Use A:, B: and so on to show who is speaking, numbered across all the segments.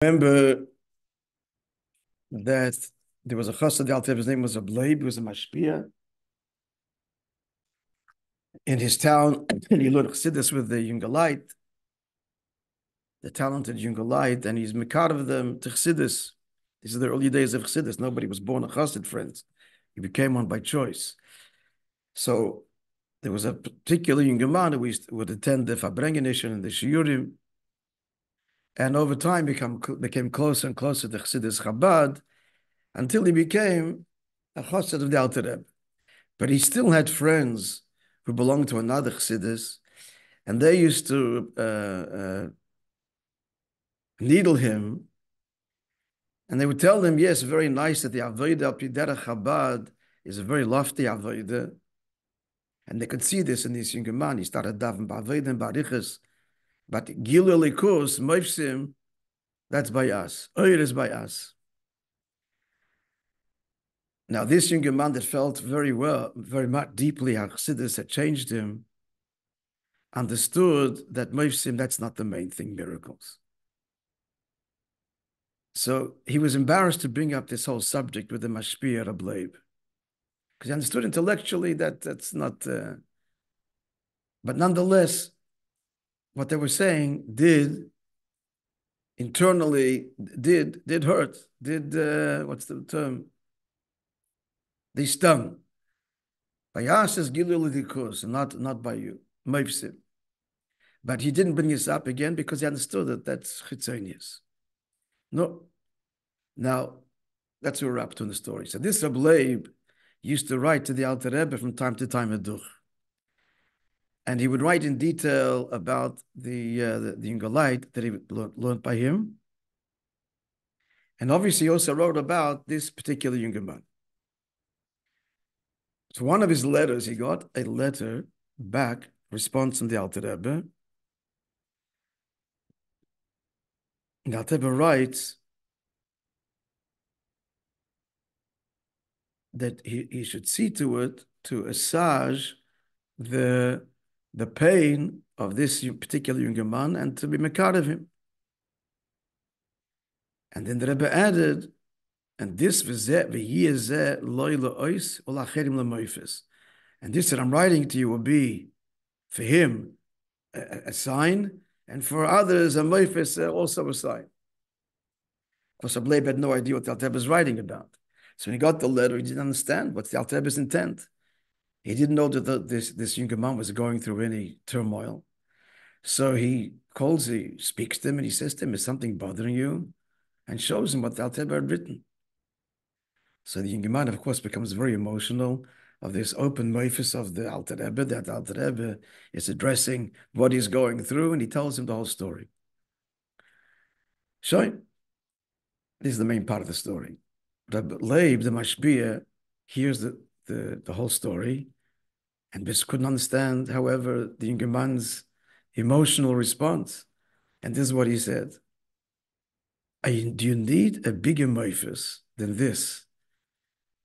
A: Remember that there was a Chassid, his name was Rabbi, he was a mashpia in his town, and he learned Chassidus with the Jungelite, the talented Jungelite, and he's mekar of them to Chassidus. These are the early days of Chassidus. Nobody was born a Chassid, friends. He became one by choice. So there was a particular Jungerman who would attend the Fabrengenishen and the Shiurim, and over time became closer and closer to Chassidus Chabad until he became a Chassid of the Alter Rebbe. But he still had friends who belonged to another Chassidus, and they used to needle him, and they would tell him, yes, very nice that the Avodah al Piderach Chabad is a very lofty Avodah, and they could see this in this younger man. He started davening ba'Avodah and ba'Riches, but Gilui Likus, Moifsim, that's by us. Oyer is by us. Now, this younger man that felt very much deeply how Chassidus had changed him, understood that Moifsim, that's not the main thing, miracles. So he was embarrassed to bring up this whole subject with the mashpia Rabbi, because he understood intellectually that that's not. But nonetheless, what they were saying internally did hurt. What's the term? They stung. By us is Gilui Likus, not by you, Moifsim. But he didn't bring this up again because he understood that that's chitzonius. No. Now, that's where we're up to in the story. So this Rabbi used to write to the Alter Rebbe from time to time a duch. And he would write in detail about the Jungelite that he learned by him. And obviously he also wrote about this particular Jungerman. So one of his letters, he got a letter back, response from the Alter Rebbe. And the Alter Rebbe writes that he should see to it to assuage the pain of this particular younger man and to be mekar of him. And then the Rebbe added, and this and this that I'm writing to you will be for him a sign, and for others a moifis, also a sign. Of course, Rabbi had no idea what the Alter Rebbe was writing about. So when he got the letter, he didn't understand what's the Alter Rebbe's intent. He didn't know that this younger man was going through any turmoil. So he speaks to him, and he says to him, is something bothering you? And shows him what the Alter Rebbe had written. So the younger man, of course, becomes very emotional of this open moifus of the Alter Rebbe, that the Alter Rebbe is addressing what he's going through, and he tells him the whole story. So this is the main part of the story. Rabbi Leib, the mashpia, hears the whole story, and just couldn't understand, however, the younger man's emotional response. And this is what he said. Do you need a bigger moifus than this?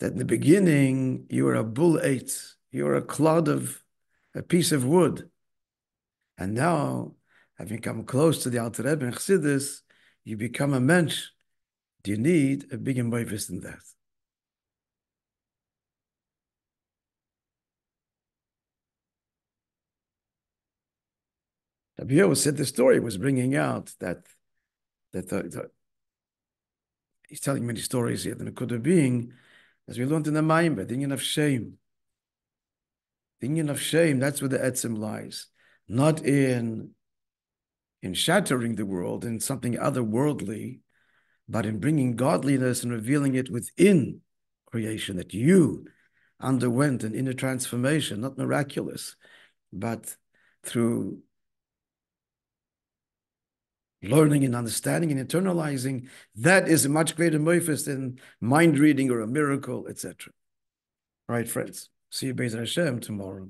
A: That in the beginning, you were a bull eitz, you were a piece of wood. And now, having come close to the Alter Rebbe and Chassidus, you become a mensch. Do you need a bigger moifus than that? Rabbi said the story was bringing out that he's telling many stories here, that it could have been, as we learned in the Maimer, the union of shame. The union of shame, that's where the etzim lies. Not in shattering the world, in something otherworldly, but in bringing godliness and revealing it within creation, that you underwent an inner transformation, not miraculous, but through learning and understanding and internalizing. That is a much greater moifus than mind reading or a miracle, etc. All right, friends. See you, Be'ez Hashem, tomorrow.